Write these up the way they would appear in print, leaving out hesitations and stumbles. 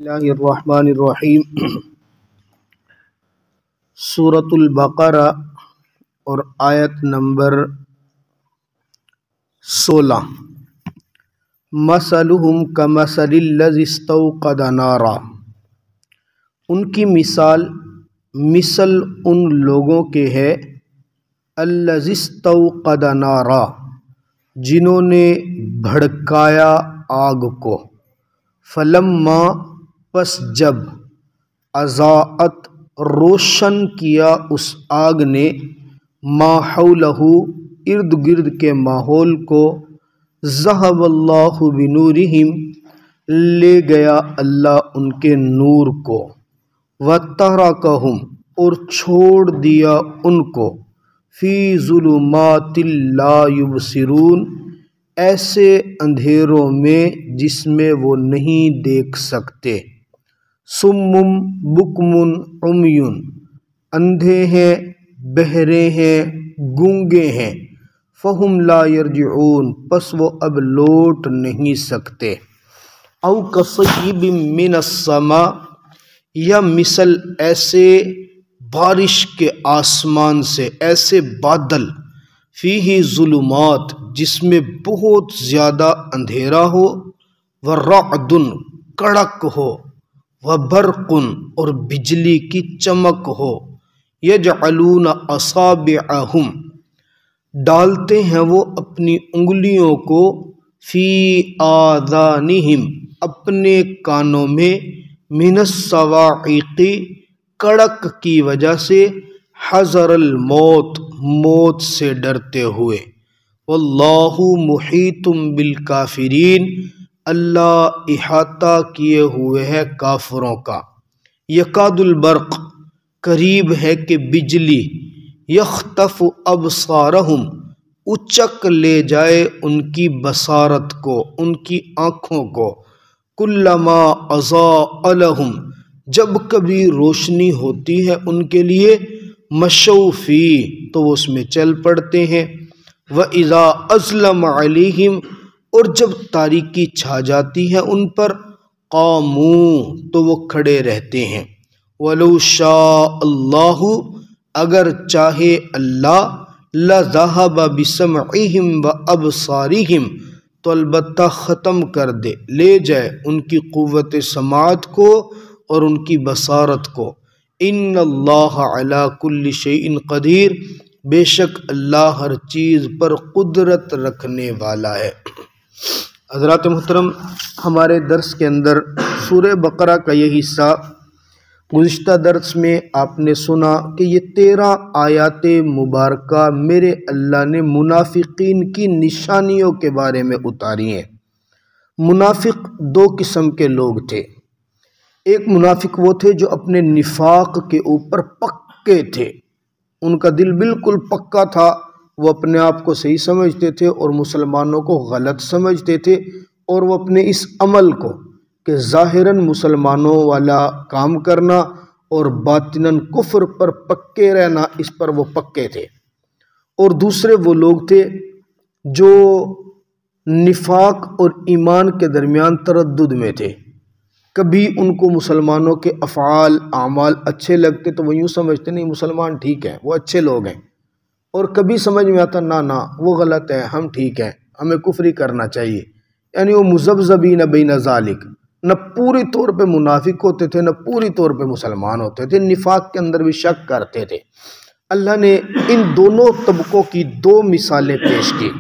اللہ الرحمن الرحیم۔ سورۃ البقرہ اور آیت نمبر 16۔ مثلہم کمثل الذی استوقد نارا، ان کی مثال ان لوگوں کے ہے الذی استوقد نارا، جنہوں نے بھڑکایا آگ کو، فلما، پس جب، اضاءت، روشن کیا اس آگ نے، ما حولہ، ارد گرد کے ماحول کو، ذہب اللہ بنورہم، لے گیا اللہ ان کے نور کو، وترکہم، اور چھوڑ دیا ان کو، فی ظلمات لا یبصرون، ایسے اندھیروں میں جس میں وہ نہیں دیکھ سکتے، صم بکم عمی، اندھے ہیں، بہرے ہیں، گونگے ہیں، فہم لا یرجعون، پس وہ اب لوٹ نہیں سکتے، او کصیب من السماء، یا مثل ایسے بارش کے آسمان سے، ایسے بادل، فیہ ظلمات، جس میں بہت زیادہ اندھیرا ہو، ورعد، کڑک ہو، وبرق، اور بجلی کی چمک ہو، یجعلون اصابعہم، ڈالتے ہیں وہ اپنی انگلیوں کو، فی آذانہم، اپنے کانوں میں، من الصواعق، کڑک کی وجہ سے، حذر الموت، موت سے ڈرتے ہوئے، واللہ محیط بالکافرین، اللہ احاطہ کیے ہوئے ہے کافروں کا، یکاد البرق، قریب ہے کہ بجلی، یخطف ابصارہم، اچک لے جائے ان کی بصارت کو، ان کی آنکھوں کو، کلما اضاء لہم، جب کبھی روشنی ہوتی ہے ان کے لیے، مشوا فیہ، تو وہ اس میں چل پڑتے ہیں، وَإِذَا أَظْلَمَ عَلَيْهِمْ، اور جب تاریکی چھا جاتی ہے ان پر، قاموا، تو وہ کھڑے رہتے ہیں، وَلَوْ شَاءَ اللَّهُ، اگر چاہے اللہ، لَذَهَبَ بِسَمْعِهِمْ وَأَبْصَارِهِمْ، تو البتہ ختم کر دے، لے جائے ان کی قوت سماعت کو اور ان کی بصارت کو، ان اللہ علی کل شیء قدیر، بے شک اللہ ہر چیز پر قدرت رکھنے والا ہے۔ حضرات محترم، ہمارے درس کے اندر سورہ بقرہ کا یہ حصہ، گزشتہ درس میں آپ نے سنا کہ یہ 13 آیات مبارکہ میرے اللہ نے منافقین کی نشانیوں کے بارے میں اتاری ہیں۔ منافق 2 قسم کے لوگ تھے۔ ایک منافق وہ تھے جو اپنے نفاق کے اوپر پکے تھے، ان کا دل بالکل پکا تھا، وہ اپنے آپ کو صحیح سمجھتے تھے اور مسلمانوں کو غلط سمجھتے تھے، اور وہ اپنے اس عمل کو کہ ظاہراً مسلمانوں والا کام کرنا اور باطناً کفر پر پکے رہنا، اس پر وہ پکے تھے۔ اور دوسرے وہ لوگ تھے جو نفاق اور ایمان کے درمیان تردد میں تھے، کبھی ان کو مسلمانوں کے افعال، اعمال اچھے لگتے تو وہ یوں سمجھتے نہیں مسلمان ٹھیک ہیں، وہ اچھے لوگ ہیں، اور کبھی سمجھ میں آتا نہ وہ غلط ہے، ہم ٹھیک ہیں، ہمیں کفر ہی کرنا چاہیے، یعنی وہ مذبذبین بین ذالک، نہ پوری طور پہ منافق ہوتے تھے نہ پوری طور پہ مسلمان ہوتے تھے، نفاق کے اندر بھی شک کرتے تھے۔ اللہ نے ان دونوں طبقوں کی 2 مثالیں پیش کی۔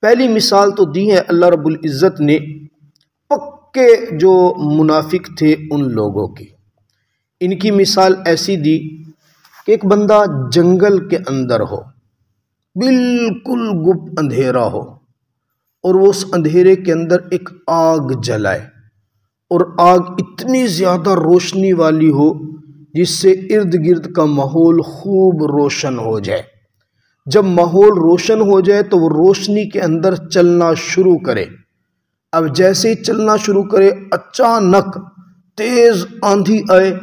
پہلی مثال تو دی ہے اللہ رب العزت نے پکے جو منافق تھے ان لوگوں کی۔ ان کی مثال ایسی دی کہ ایک بندہ جنگل کے اندر ہو، بالکل گپ اندھیرا ہو، اور وہ اس اندھیرے کے اندر ایک آگ جلائے، اور آگ اتنی زیادہ روشنی والی ہو جس سے ارد گرد کا ماحول خوب روشن ہو جائے۔ جب ماحول روشن ہو جائے تو وہ روشنی کے اندر چلنا شروع کرے۔ اب جیسے ہی چلنا شروع کرے، اچانک تیز آندھی آئے،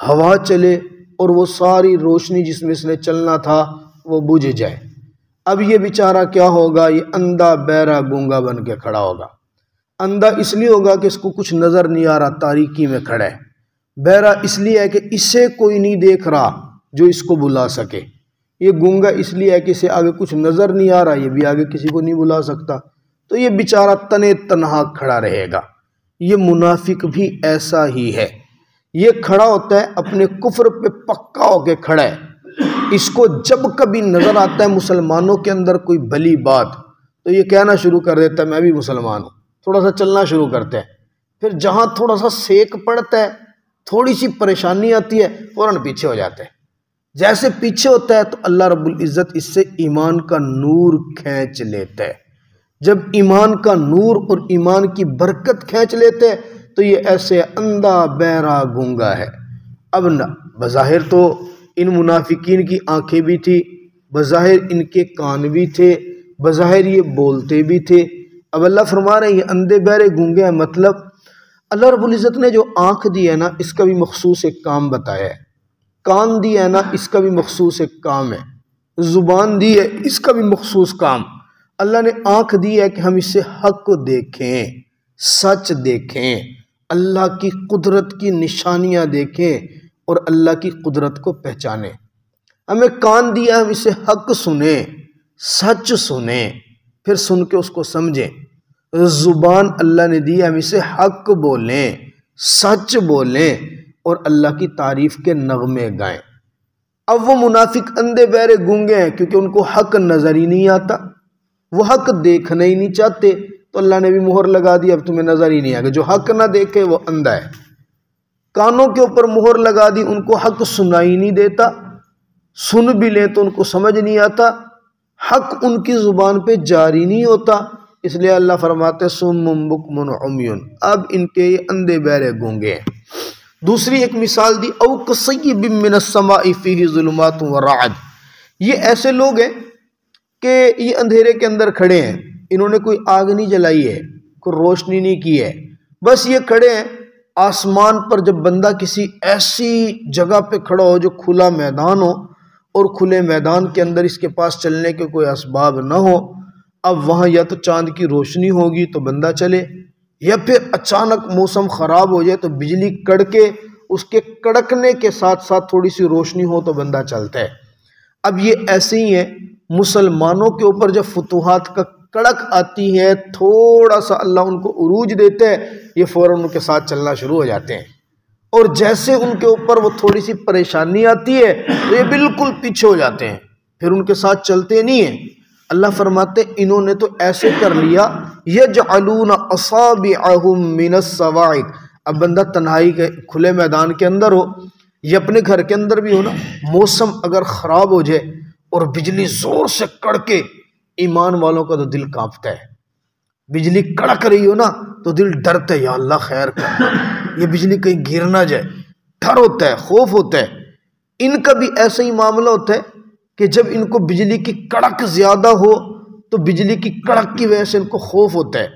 ہوا چلے، اور وہ ساری روشنی جس میں اس نے چلنا تھا وہ بجھ جائے۔ اب یہ بیچارہ کیا ہوگا؟ یہ اندھا بہرا گونگا بن کے کھڑا ہوگا۔ اندھا اس لیے ہوگا کہ اس کو کچھ نظر نہیں آ رہا، تاریکی میں کھڑا ہے۔ بہرا اس لیے ہے کہ اسے کوئی نہیں دیکھ رہا جو اس کو بلا سکے۔ یہ گونگا اس لیے ہے کہ اسے آگے کچھ نظر نہیں آ رہا، یہ بھی آگے کسی کو نہیں بلا سکتا، تو یہ بیچارہ تنے تنہا کھڑا رہے گا۔ یہ منافق بھی ایسا ہی ہے، یہ کھڑا ہوتا ہے اپنے کفر پہ پکا ہو کے کھڑا ہے۔ اس کو جب کبھی نظر آتا ہے مسلمانوں کے اندر کوئی بھلی بات تو یہ کہنا شروع کر دیتا ہے میں بھی مسلمان ہوں، تھوڑا سا چلنا شروع کرتا ہے۔ پھر جہاں تھوڑا سا سیک پڑتا ہے، تھوڑی سی پریشانی آتی ہے، فوراً پیچھے ہو جاتا ہے۔ جیسے پیچھے ہوتا ہے تو اللہ رب العزت اس سے ایمان کا نور کھینچ لیتا ہے۔ جب ایمان کا نور اور ایمان کی برکت کھینچ لیتے ہیں تو یہ ایسے اندھا بہرا گونگا ہے۔ اب بظاہر تو ان منافقین کی آنکھیں بھی تھی، بظاہر ان کے کان بھی تھے، بظاہر یہ بولتے بھی تھے۔ اب اللہ فرما رہے ہیں یہ اندھے بہرے گونگے ہیں، مطلب اللہ رب العزت نے جو آنکھ دی ہے نا اس کا بھی مخصوص ایک کام بتایا ہے، کان دی ہے نا اس کا بھی مخصوص ایک کام ہے، زبان دی ہے اس کا بھی مخصوص کام۔ اللہ نے آنکھ دی ہے کہ ہم اس سے حق کو دیکھیں، سچ دیکھیں، اللہ کی قدرت کی نشانیاں دیکھیں اور اللہ کی قدرت کو پہچانیں۔ ہمیں کان دیا ہم اس سے حق سنیں، سچ سنیں، پھر سن کے اس کو سمجھیں۔ زبان اللہ نے دی ہم اسے حق بولیں، سچ بولیں اور اللہ کی تعریف کے نغمے گائیں۔ اب وہ منافق اندھے بہرے گونگے ہیں کیونکہ ان کو حق نظر ہی نہیں آتا، وہ حق دیکھنا ہی نہیں چاہتے، تو اللہ نے بھی مہر لگا دی اب تمہیں نظر ہی نہیں آئے گا۔ جو حق نہ دیکھے وہ اندھا ہے۔ کانوں کے اوپر مہر لگا دی، ان کو حق سنائی نہیں دیتا، سن بھی لیں تو ان کو سمجھ نہیں آتا، حق ان کی زبان پہ جاری نہیں ہوتا، اس لیے اللہ فرماتے سم بکم عمی، اب ان کے یہ اندھے بہرے گونگے ہیں۔ دوسری ایک مثال دی او کصیب من السماء فیہ ظلمات ورعد، یہ ایسے لوگ ہیں کہ یہ اندھیرے کے اندر کھڑے ہیں، انہوں نے کوئی آگ نہیں جلائی ہے، کوئی روشنی نہیں کی ہے، بس یہ کھڑے ہیں آسمان پر۔ جب بندہ کسی ایسی جگہ پہ کھڑا ہو جو کھلا میدان ہو اور کھلے میدان کے اندر اس کے پاس چلنے کے کوئی اسباب نہ ہو، اب وہاں یا تو چاند کی روشنی ہوگی تو بندہ چلے، یا پھر اچانک موسم خراب ہو جائے تو بجلی کڑکے، اس کے کڑکنے کے ساتھ ساتھ تھوڑی سی روشنی ہو تو بندہ چلتا ہے۔ اب یہ ایسے ہی ہے، مسلمانوں کے اوپر جب فتوحات کا کڑک آتی ہے، تھوڑا سا اللہ ان کو عروج دیتے ہیں، یہ فوراً ان کے ساتھ چلنا شروع ہو جاتے ہیں، اور جیسے ان کے اوپر وہ تھوڑی سی پریشانی آتی ہے تو یہ بالکل پیچھے ہو جاتے ہیں، پھر ان کے ساتھ چلتے نہیں ہیں۔ اللہ فرماتے انہوں نے تو ایسے کر لیا یجعلون اصابعہم من الصواعق، اب بندہ تنہائی کے کھلے میدان کے اندر ہو یا اپنے گھر کے اندر بھی ہو نا، موسم اگر خراب ہو جائے اور بجلی زور سے کڑکے، ایمان والوں کا تو دل کانپتا ہے۔ بجلی کڑک رہی ہو نا تو دل ڈرتا ہے، یا اللہ خیر کر، یہ بجلی کہیں گر نہ جائے، ڈر ہوتا ہے، خوف ہوتا ہے۔ ان کا بھی ایسا ہی معاملہ ہوتا ہے کہ جب ان کو بجلی کی کڑک زیادہ ہو تو بجلی کی کڑک کی وجہ سے ان کو خوف ہوتا ہے۔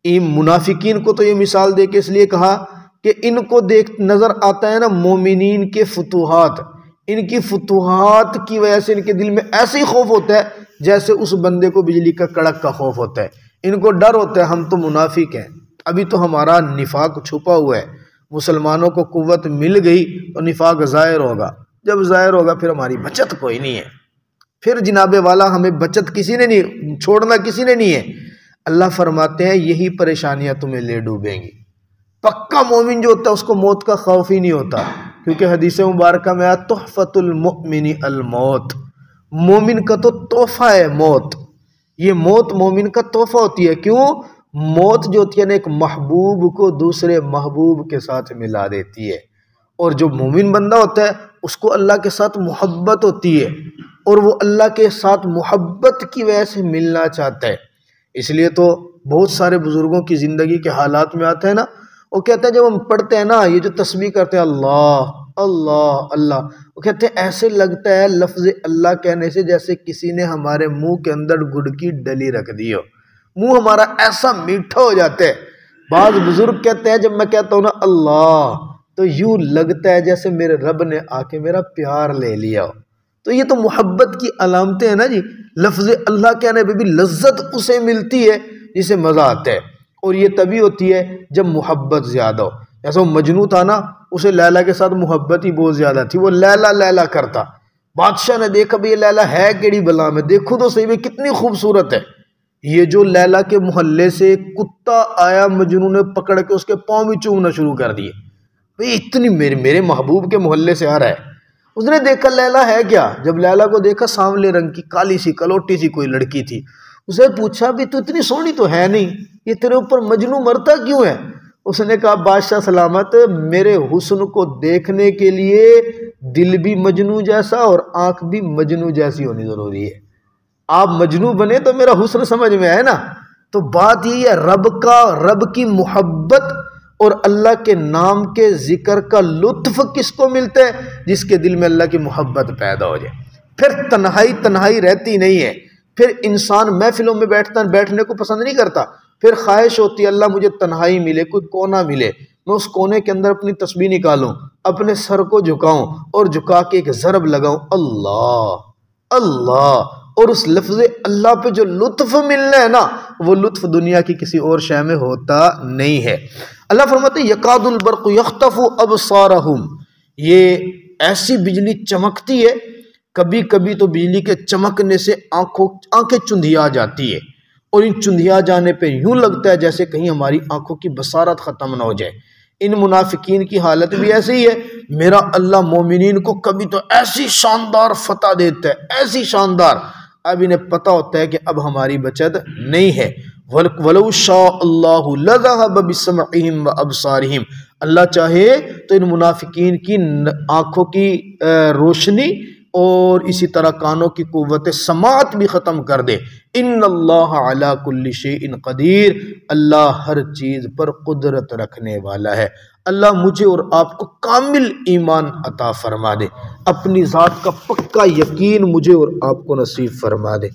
ان منافقین کو تو یہ مثال دے کے اس لیے کہا کہ ان کو دیکھ نظر آتا ہے نا مومنین کے فتوحات، ان کی فتوحات کی وجہ سے ان کے دل میں ایسے ہی خوف ہوتا ہے جیسے اس بندے کو بجلی کا کڑک کا خوف ہوتا ہے۔ ان کو ڈر ہوتا ہے ہم تو منافق ہیں، ابھی تو ہمارا نفاق چھپا ہوا ہے، مسلمانوں کو قوت مل گئی تو نفاق ظاہر ہوگا، جب ظاہر ہوگا پھر ہماری بچت کوئی نہیں ہے، پھر جناب والا ہمیں بچت کسی نے نہیں، چھوڑنا کسی نے نہیں ہے۔ اللہ فرماتے ہیں یہی پریشانیاں تمہیں لے ڈوبیں گی۔ پکا مومن جو ہوتا ہے اس کو موت کا خوف ہی نہیں ہوتا، کیونکہ حدیث مبارکہ میں آیا تحفۃ المؤمن الموت، مومن کا تو تحفہ ہے موت، یہ موت مومن کا تحفہ ہوتی ہے۔ کیوں؟ موت جو ہوتی ہے نا ایک محبوب کو دوسرے محبوب کے ساتھ ملا دیتی ہے، اور جو مومن بندہ ہوتا ہے اس کو اللہ کے ساتھ محبت ہوتی ہے، اور وہ اللہ کے ساتھ محبت کی وجہ سے ملنا چاہتا ہے۔ اس لیے تو بہت سارے بزرگوں کی زندگی کے حالات میں آتا ہے نا، وہ کہتے ہیں جب ہم پڑھتے ہیں نا یہ جو تسبیح کرتے ہیں اللہ اللہ اللہ، وہ کہتے ہیں ایسے لگتا ہے لفظ اللہ کہنے سے جیسے کسی نے ہمارے منہ کے اندر گڑ کی ڈلی رکھ دی ہو، منہ ہمارا ایسا میٹھا ہو جاتا ہے۔ بعض بزرگ کہتے ہیں جب میں کہتا ہوں نا اللہ تو یوں لگتا ہے جیسے میرے رب نے آ کے میرا پیار لے لیا ہو۔ تو یہ تو محبت کی علامتیں ہیں نا جی، لفظ اللہ کہنے پہ بھی لذت اسے ملتی ہے جسے مزہ آتا ہے، اور یہ تبھی ہوتی ہے جب محبت زیادہ ہو. جیسا وہ مجنوں تھا نا، اسے لیلا کے ساتھ محبت ہی بہت زیادہ تھی، وہ لیلا لیلا کرتا. بادشاہ نے دیکھا بھی یہ لیلا ہے کیڑی بلا میں، دیکھو تو صحیح میں کتنی خوبصورت ہے. یہ جو لیلا کے محلے سے کتا آیا، مجنوں نے پکڑ کے اس کے پاؤں بھی چومنا شروع کر دیے. بھئی اتنی میرے محبوب کے محلے سے آ رہا ہے. اس نے دیکھا لیلا ہے کیا. جب لیلا کو دیکھا، سانولے رنگ کی کالی سی کلوٹی سی کوئی لڑکی تھی. اسے پوچھا بھی تو اتنی سونی تو ہے نہیں، یہ تیرے اوپر مجنوں مرتا کیوں ہے؟ اس نے کہا بادشاہ سلامت، میرے حسن کو دیکھنے کے لیے دل بھی مجنوں جیسا اور آنکھ بھی مجنوں جیسی ہونی ضروری ہے. آپ مجنوں بنے تو میرا حسن سمجھ میں آئے نا. تو بات یہ ہے، رب کی محبت اور اللہ کے نام کے ذکر کا لطف کس کو ملتا ہے؟ جس کے دل میں اللہ کی محبت پیدا ہو جائے. پھر تنہائی رہتی نہیں ہے. پھر انسان محفلوں میں بیٹھنے کو پسند نہیں کرتا. پھر خواہش ہوتی ہے اللہ مجھے تنہائی ملے، کوئی کونا ملے، میں اس کونے کے اندر اپنی تسبیح نکالوں، اپنے سر کو جھکاؤں اور جھکا کے ایک ضرب لگاؤں، اللہ اللہ. اور اس لفظ اللہ پہ جو لطف ملنا ہے نا، وہ لطف دنیا کی کسی اور شے میں ہوتا نہیں ہے. اللہ فرماتے ہیں یکاد البرق یخطف ابصارہم، یہ ایسی بجلی چمکتی ہے، کبھی کبھی تو بجلی کے چمکنے سے آنکھیں چندھیا جاتی ہے، اور ان چندھیا جانے پہ یوں لگتا ہے جیسے کہیں ہماری آنکھوں کی بصارت ختم نہ ہو جائے. ان منافقین کی حالت بھی ایسی ہی ہے. میرا اللہ مومنین کو کبھی تو ایسی شاندار فتح دیتا ہے، ایسی شاندار، اب انہیں پتہ ہوتا ہے کہ اب ہماری بچت نہیں ہے. وَلَوْ شَاءَ اللَّهُ لَذَهَبَ بِسَمْعِهِمْ وَأَبْصَارِهِمْ، اللہ چاہے تو ان منافقین کی آنکھوں کی روشنی اور اسی طرح کانوں کی قوت سماعت بھی ختم کر دے. ان اللہ علی کل شیء قدیر، اللہ ہر چیز پر قدرت رکھنے والا ہے. اللہ مجھے اور آپ کو کامل ایمان عطا فرما دے، اپنی ذات کا پکا یقین مجھے اور آپ کو نصیب فرما دے.